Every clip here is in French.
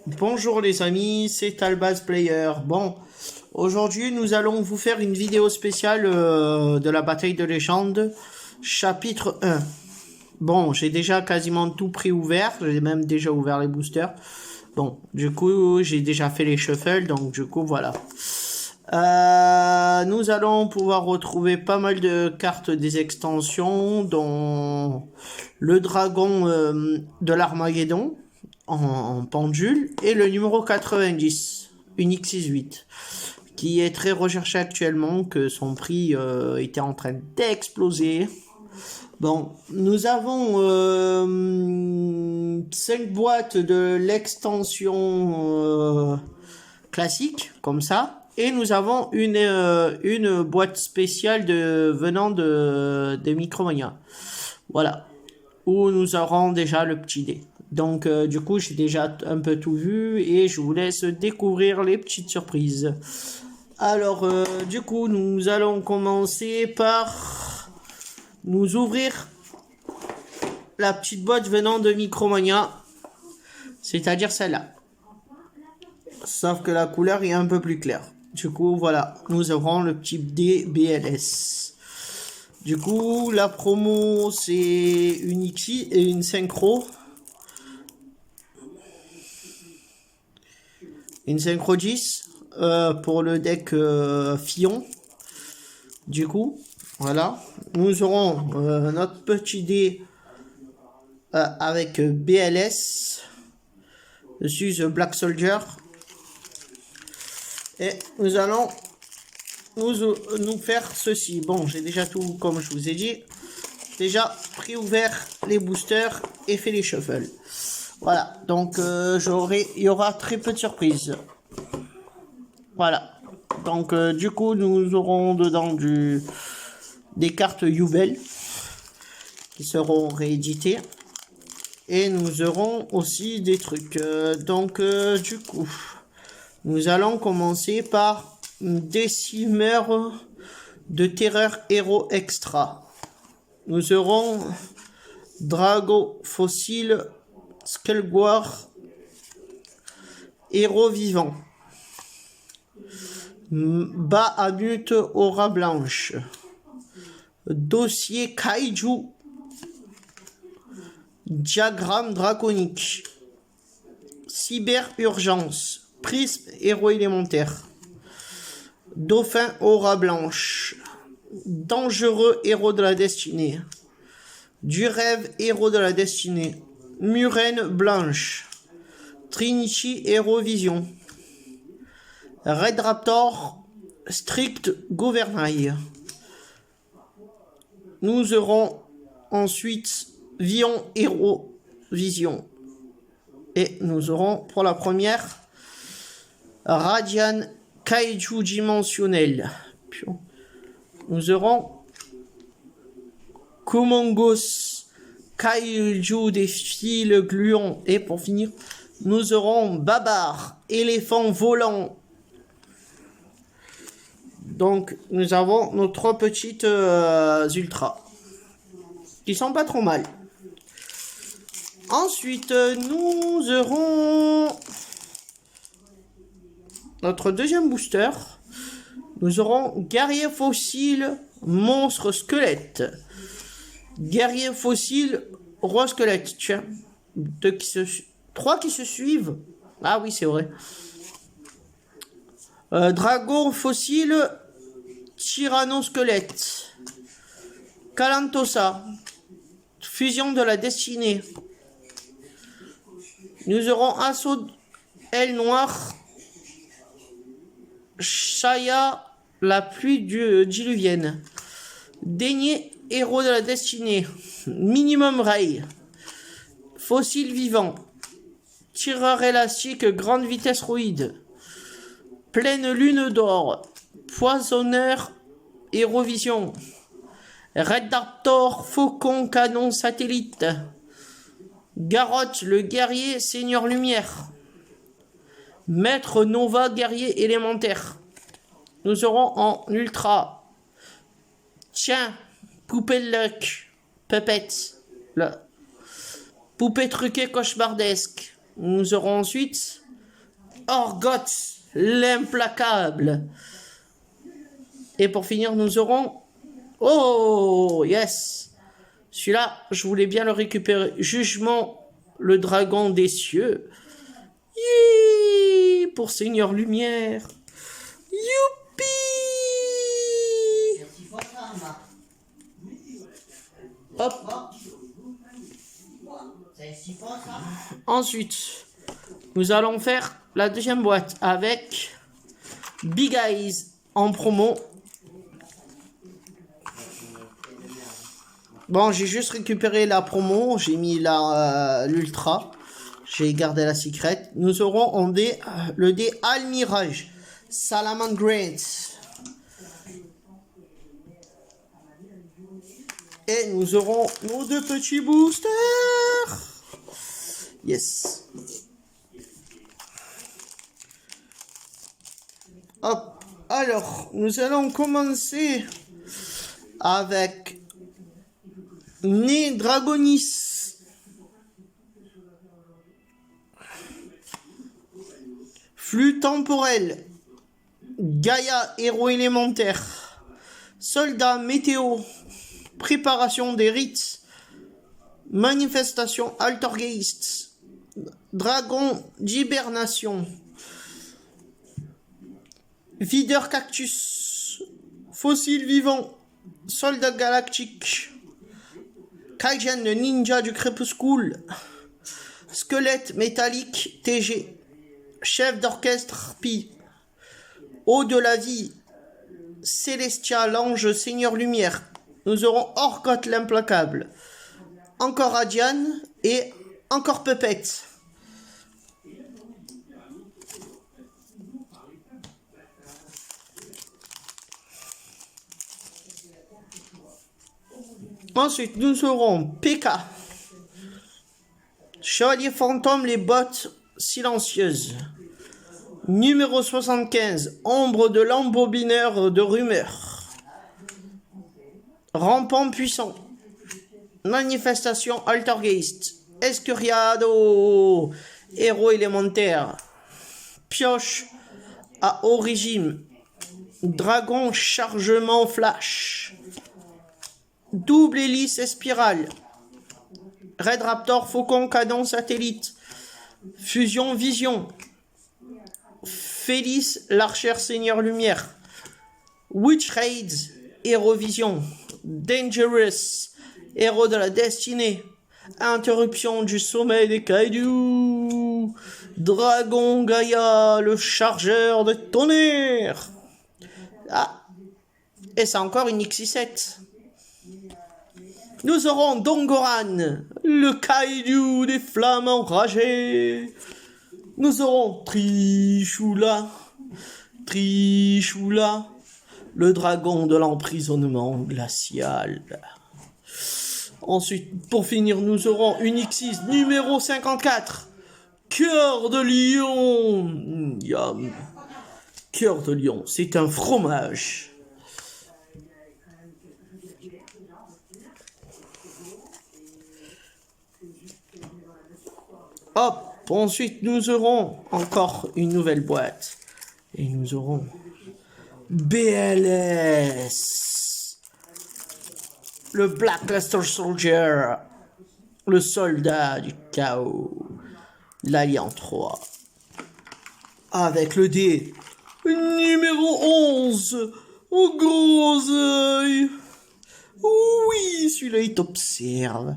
Bonjour les amis, c'est Albaz Player. Bon, aujourd'hui nous allons vous faire une vidéo spéciale de la bataille de légende, chapitre 1. Bon, j'ai déjà quasiment tout préouvert, j'ai même déjà ouvert les boosters. Bon, du coup, j'ai déjà fait les shuffles, donc du coup, voilà. Nous allons pouvoir retrouver pas mal de cartes des extensions, dont le dragon de l'Armageddon en pendule et le numéro 90, une X68, qui est très recherché actuellement, que son prix était en train d'exploser. Bon, nous avons 5 boîtes de l'extension classique, comme ça. Et nous avons une boîte spéciale venant de Micromania. Voilà. Où nous aurons déjà le petit dé. Donc, du coup, j'ai déjà un peu tout vu. Et je vous laisse découvrir les petites surprises. Alors, du coup, nous allons commencer par nous ouvrir la petite boîte venant de Micromania. C'est-à-dire celle-là. Sauf que la couleur est un peu plus claire. Du coup, voilà, nous aurons le petit dé BLS. Du coup, la promo, c'est une XI et une synchro. Une synchro 10 pour le deck Fion. Du coup, voilà. Nous aurons notre petit dé avec BLS. Dessus, The Black Soldier. Et nous allons nous faire ceci. Bon, j'ai déjà tout, comme je vous ai dit. Déjà préouvert les boosters et fait les shuffles. Voilà, donc il y aura très peu de surprises. Voilà, donc du coup nous aurons dedans des cartes Youvel qui seront rééditées. Et nous aurons aussi des trucs. Du coup, nous allons commencer par Décimeur de Terreur Héros Extra. Nous aurons Drago Fossile, Skullguard, Héros Vivant, Bahamut Aura Blanche, Dossier Kaiju, Diagramme Draconique, Cyber Urgence, Prisme Héros Élémentaire, Dauphin Aura Blanche, Dangereux Héros de la Destinée, Du Rêve Héros de la Destinée, Murène Blanche, Trinity Héros Vision, Red Raptor Strict Gouvernail. Nous aurons ensuite Vion Héros Vision. Et nous aurons pour la première Radian Kaiju Dimensionnel. Nous aurons Kumongos Kaiju des fils gluants. Et pour finir, nous aurons Babar, éléphant volant. Donc, nous avons nos 3 petites ultras. Qui sont pas trop mal. Ensuite, nous aurons notre deuxième booster. Nous aurons Guerrier Fossile, Monstre Squelette. Guerrier Fossile, Roi Squelette. Tiens, 3 qui se suivent. Ah oui, c'est vrai. Dragon Fossile, Tyrannosquelette. Calantosa, Fusion de la Destinée. Nous aurons Assaut Aile Noire, Shaya, la pluie diluvienne. Daigné, Héros de la Destinée. Minimum Ray, Fossile Vivant, Tireur élastique, Grande vitesse Roïde. Pleine lune d'or, Poisonneur, Hérovision. Red Raptor, Faucon, Canon Satellite. Garrotte, le guerrier, Seigneur Lumière. Maître Nova, guerrier élémentaire. Nous aurons en ultra. Tiens, Poupée Luck, Puppet. Poupée truquée cauchemardesque. Nous aurons ensuite Orgoth, l'implacable. Et pour finir, nous aurons... Oh, yes. Celui-là, je voulais bien le récupérer. Jugement, le dragon des cieux. Yee, pour Seigneur Lumière. Youpi. Hop. Ensuite, nous allons faire la deuxième boîte avec Big Eyes en promo. Bon, j'ai juste récupéré la promo, j'ai mis l'ultra, j'ai gardé la secret. Nous aurons en dé le dé Almirage, Salamandre Great. Et nous aurons nos deux petits boosters. Yes. Hop. Alors, nous allons commencer avec Né Dragonis. Flux temporel. Gaïa, héros élémentaire. Soldat météo. Préparation des rites. Manifestation Altergeist. Dragon d'hibernation. Videur cactus. Fossile vivant. Soldat galactique. Kaijin, le ninja du crépuscule. Squelette métallique TG. Chef d'orchestre Pi. Eau de la vie. Célestia, l'ange Seigneur Lumière. Nous aurons Orgoth l'implacable. Encore Adian et encore Puppet. Ensuite, nous aurons PK. Chevalier fantôme, les bottes silencieuses. Numéro 75, ombre de l'embobineur de rumeurs. Rampant puissant. Manifestation Altergeist. Escuriado, héros élémentaire. Pioche à haut régime. Dragon chargement flash. Double hélice et spirale. Red Raptor faucon canon satellite. Fusion vision. Félix l'archère seigneur lumière. Witch Raids héros vision. Dangerous héros de la destinée. Interruption du sommeil des kaiju. Dragon Gaïa, le chargeur de tonnerre. Ah, et c'est encore une XI7. Nous aurons Dongoran, le kaiju des flammes enragées. Nous aurons Trishula, le dragon de l'emprisonnement glacial. Ensuite, pour finir, nous aurons une X6 numéro 54. Cœur de lion. Yum. Cœur de lion, c'est un fromage. Hop, ensuite nous aurons encore une nouvelle boîte. Et nous aurons BLS. Le Blackluster Soldier. Le soldat du chaos. L'Alliance 3. Avec le dé numéro 11. Au gros œil. Oui, celui-là il t'observe.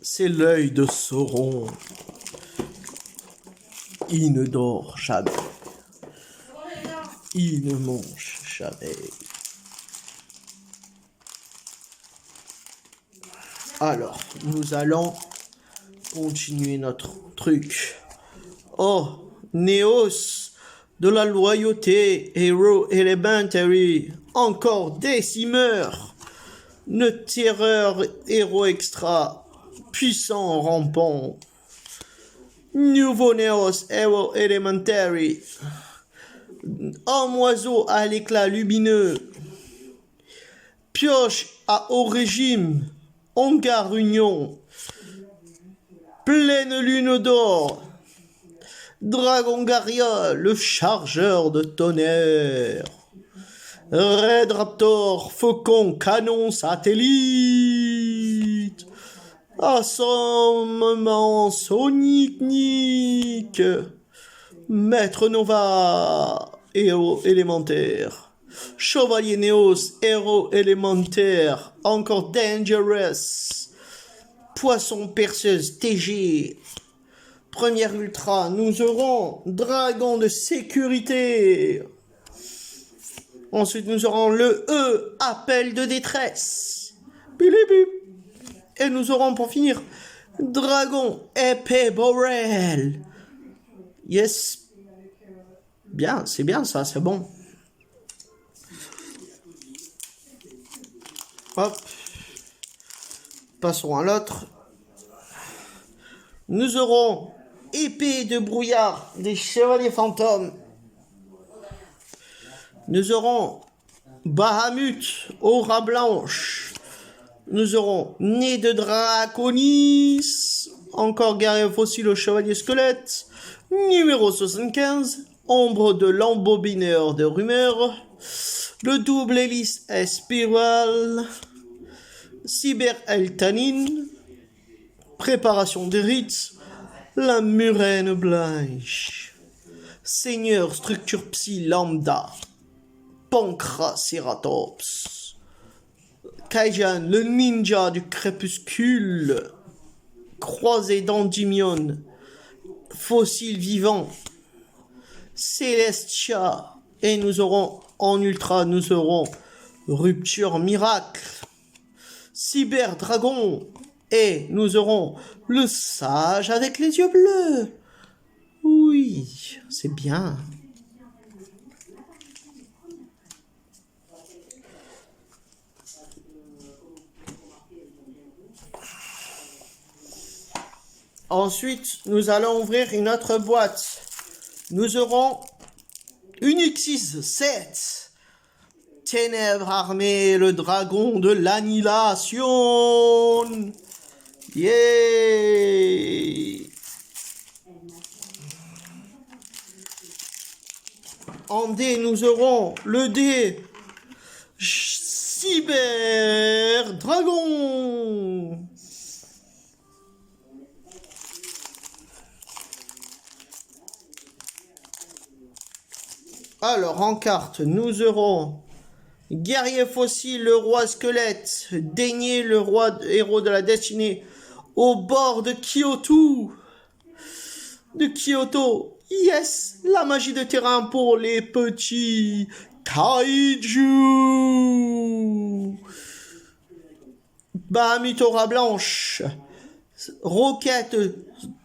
C'est l'œil de Sauron. Il ne dort jamais. Il ne mange jamais. Alors, nous allons continuer notre truc. Oh, Néos, de la loyauté, Hero Elementary, encore décimeur, ne terreur, héros extra. Puissant rampant. Nouveau Néos, Hero Elementary. Homme oiseau à l'éclat lumineux. Pioche à haut régime. Hangar Union, Pleine Lune d'Or, Dragon Garia, le chargeur de tonnerre, Red Raptor, Faucon, canon, satellite, Assommement sonique, Maître Nova, héros élémentaire, Chevalier Néos, héros élémentaire, encore Dangerous, Poisson perceuse TG, Première Ultra, nous aurons Dragon de sécurité. Ensuite, nous aurons le E, appel de détresse. Bilibi. Et nous aurons pour finir Dragon épée Borel. Yes. Bien, c'est bien ça, c'est bon. Hop. Passons à l'autre. Nous aurons épée de brouillard des chevaliers fantômes. Nous aurons Bahamut, aura blanche. Nous aurons nez de Draconis. Encore guerrier fossile au chevalier squelette. Numéro 75. Ombre de l'embobineur de rumeur. Le double hélice Espiral. Cyber Eltanine. Préparation des rites. La murène blanche. Seigneur structure psy lambda. Pancraceratops. Kaijan, le ninja du crépuscule. Croisé d'Endymion. Fossile vivant. Celestia. Et nous aurons en ultra, nous aurons Rupture miracle. Cyber dragon. Et nous aurons le sage avec les yeux bleus. Oui, c'est bien. Ensuite, nous allons ouvrir une autre boîte. Nous aurons Unixis 7. Ténèbres armées, le dragon de l'annihilation. Yeah. En D, nous aurons le D. Cyber Dragon. Alors, en carte, nous aurons Guerrier fossile, le roi squelette, Daigné, le roi héros de la destinée, au bord de Kyoto. Yes, la magie de terrain pour les petits kaiju. Bahamut aura blanche. Roquette,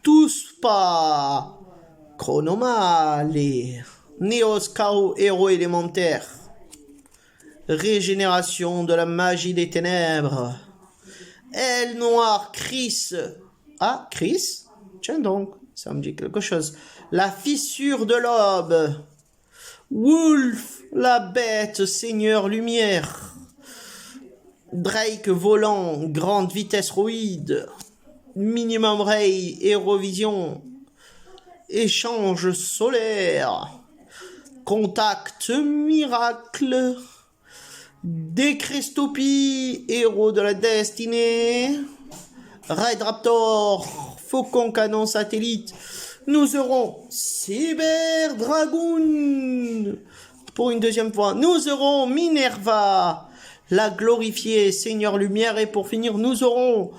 tous pas. Chronomale. Néos Chaos, héros élémentaire. Régénération de la magie des ténèbres. Aile noire, Chris. Ah, Chris? Tiens donc, ça me dit quelque chose. La fissure de l'aube. Wolf, la bête, seigneur lumière. Drake volant, grande vitesse roïde. Minimum ray, Hérovision. Échange solaire. Contact miracle. Décrestopie, héros de la destinée. Red Raptor, Faucon canon satellite. Nous aurons Cyber Dragoon. Pour une deuxième fois, nous aurons Minerva, la glorifiée Seigneur Lumière. Et pour finir, nous aurons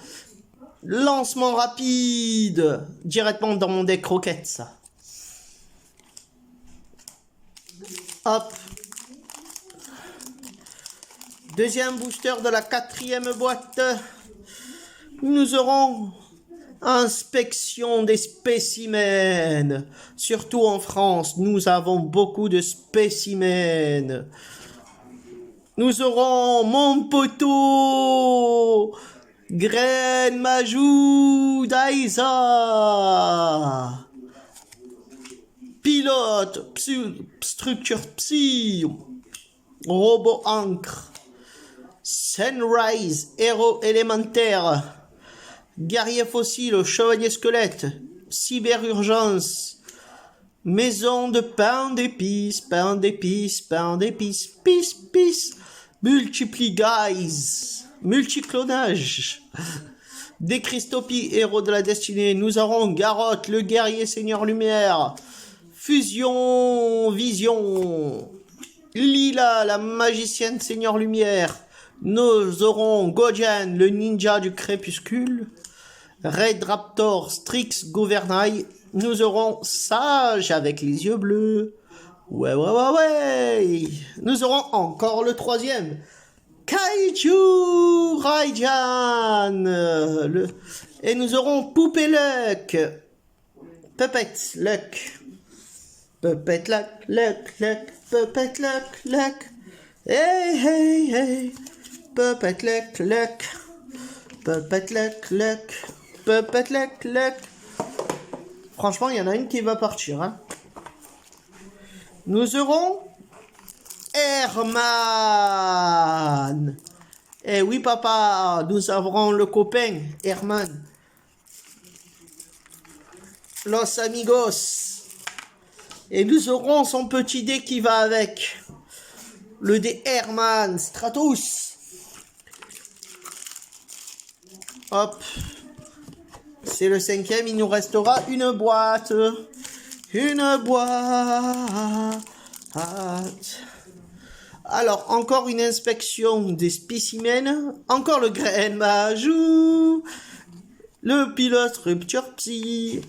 lancement rapide, directement dans mon deck Rocket, ça. Hop. Deuxième booster de la 4e boîte. Nous aurons inspection des spécimens. Surtout en France, nous avons beaucoup de spécimens. Nous aurons mon poteau. Graine Majou d'Aïsa. Pilote, structure psy, robot encre, Sunrise, héros élémentaire. Guerrier fossile, chevalier squelette. Cyberurgence. Maison de pain d'épices, pain d'épices, pain d'épices, pis, pis. Multiply guys. Multiclonage. Déchrystopie, héros de la destinée. Nous aurons Garrotte, le guerrier seigneur lumière. Fusion, vision. Lila, la magicienne seigneur lumière. Nous aurons Gojan, le ninja du crépuscule. Red Raptor, Strix Gouvernail. Nous aurons Sage avec les yeux bleus. Ouais. Nous aurons encore le troisième. Kaiju Raijan. Et nous aurons Poupée Luck. Puppet Luck. Puppet Luck. Puppet Luck. Hey. Puppet Luck. Puppet Luck. Franchement, il y en a une qui va partir. Hein. Nous aurons Herman. Eh oui, papa, nous aurons le copain, Herman. Los amigos. Et nous aurons son petit dé qui va avec. Le dé Herman Stratos. Hop. C'est le cinquième, il nous restera une boîte. Alors, encore une inspection des spécimens. Encore le grain majou. Le pilote rupture psy.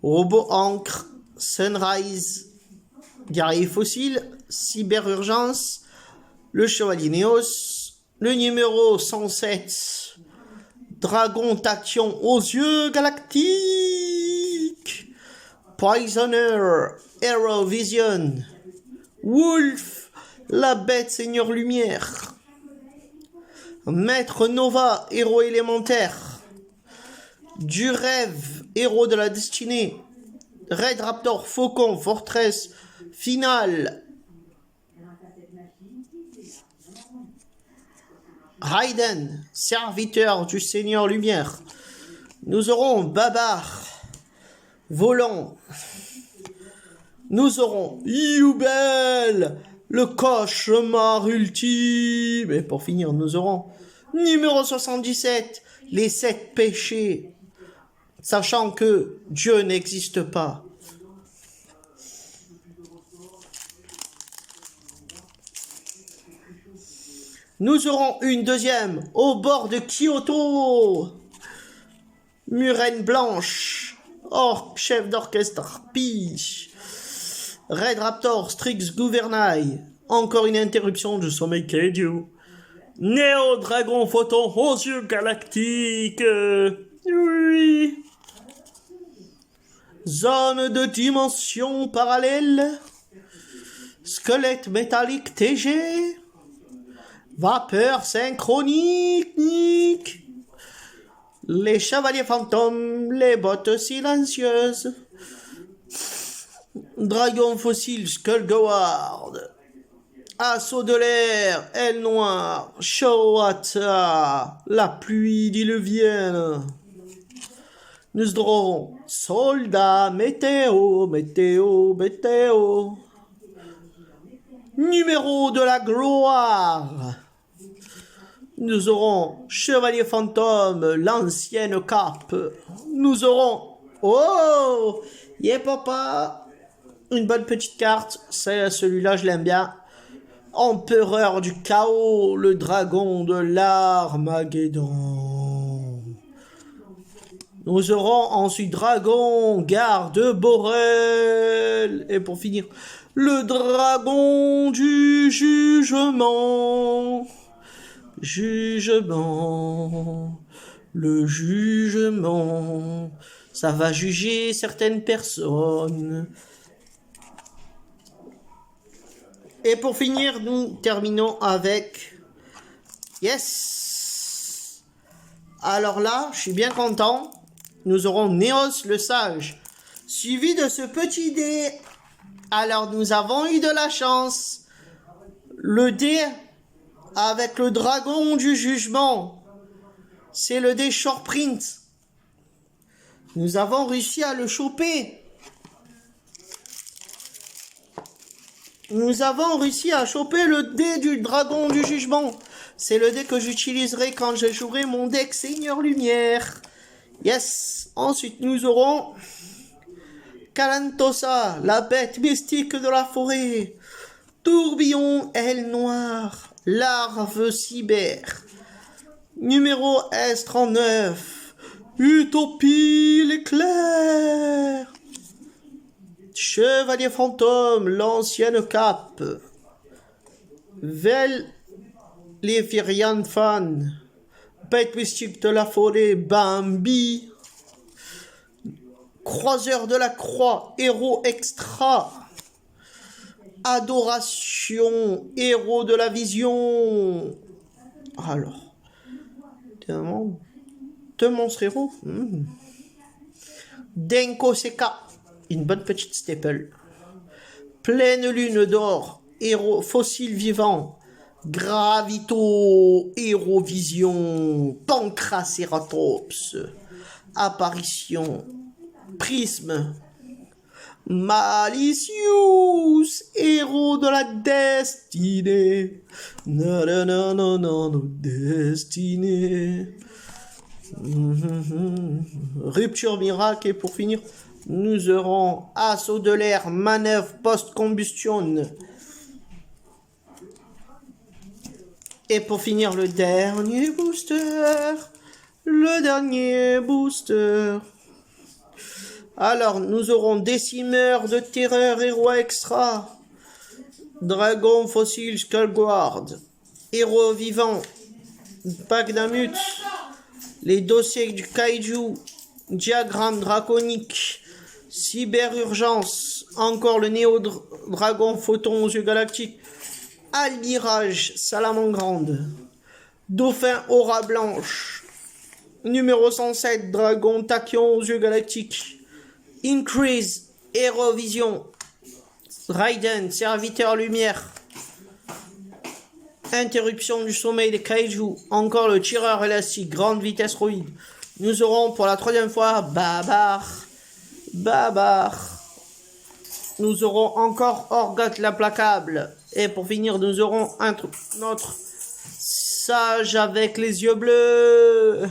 Robot encre. Sunrise. Guerrier fossile. Cyberurgence. Le chevalier Néos. Le numéro 107. Dragon Tachyon aux yeux galactiques. Poisoner. Arrow Vision. Wolf, la bête seigneur lumière. Maître Nova, héros élémentaire. Du rêve, héros de la destinée. Red Raptor, faucon, forteresse, finale. Raiden, serviteur du seigneur lumière. Nous aurons Babar, volant. Nous aurons Youbel, le cauchemar ultime. Et pour finir, nous aurons numéro 77, les 7 péchés. Sachant que Dieu n'existe pas. Nous aurons une deuxième au bord de Kyoto. Murène blanche. Chef d'orchestre. Piche. Red Raptor, Strix Gouvernail. Encore une interruption de sommeil Kaiju. Néo Dragon Photon aux yeux galactiques. Oui. Zone de dimension parallèle. Squelette métallique TG. Vapeur synchronique. Les chevaliers fantômes, les bottes silencieuses. Dragon fossile, Skullgoward. Assaut de l'air, aile noire, Showata, la pluie diluvienne. Nous aurons soldat, météo. Numéro de la gloire. Nous aurons chevalier fantôme, l'ancienne cape. Nous aurons, papa, une bonne petite carte. C'est celui-là, je l'aime bien. Empereur du chaos, le dragon de l'Armageddon. Nous aurons ensuite dragon, garde Borel. Et pour finir, le dragon du jugement. Le jugement. Ça va juger certaines personnes. Et pour finir, nous terminons avec... Yes! Alors là, je suis bien content. Nous aurons Néos le sage, suivi de ce petit dé. Alors, nous avons eu de la chance. Le dé avec le dragon du jugement. C'est le dé Short Print. Nous avons réussi à le choper. Nous avons réussi à choper le dé du dragon du jugement. C'est le dé que j'utiliserai quand je jouerai mon deck Seigneur Lumière. Yes. Ensuite, nous aurons Kalantosa, la bête mystique de la forêt. Tourbillon aile noire, larve cyber. Numéro S39. Utopie l'éclair. Chevalier fantôme, l'ancienne cape. Vel Lévirian fan. Bête mystique de la forêt, Bambi. Croiseur de la croix, héros extra. Adoration, héros de la vision. Alors, deux monstres héros. Denko Seka, une bonne petite staple. Pleine lune d'or, héros fossile vivant. Gravito, Hérovision, Pancracératops, Apparition, Prisme, Malicious, héros de la destinée, destinée. Rupture miracle et pour finir, nous aurons assaut de l'air, manœuvre post-combustion. Et pour finir, le dernier booster. Le dernier booster. Alors, nous aurons Décimeur de terreur, héros extra. Dragon fossile Skullguard. Héros vivant. Pagnamut. Les dossiers du Kaiju. Diagramme draconique. Cyberurgence. Encore le Néo-Dragon Photon aux yeux galactiques. Almirage, Salamandre, Dauphin Aura Blanche, numéro 107, Dragon Tachyon aux yeux galactiques, Increase, Hérovision, Raiden, Serviteur Lumière, Interruption du sommeil des Kaiju, encore le Tireur élastique, Grande vitesse Roïd. Nous aurons pour la troisième fois Babar. Nous aurons encore Orgot l'implacable. Et pour finir, nous aurons notre sage avec les yeux bleus.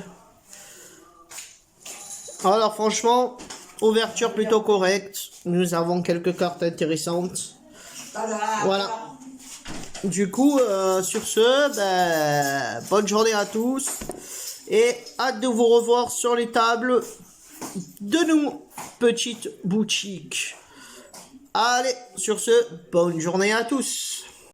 Alors franchement, ouverture plutôt correcte. Nous avons quelques cartes intéressantes. Voilà. Du coup, sur ce, bonne journée à tous. Et hâte de vous revoir sur les tables de nos petites boutiques. Allez, sur ce, bonne journée à tous.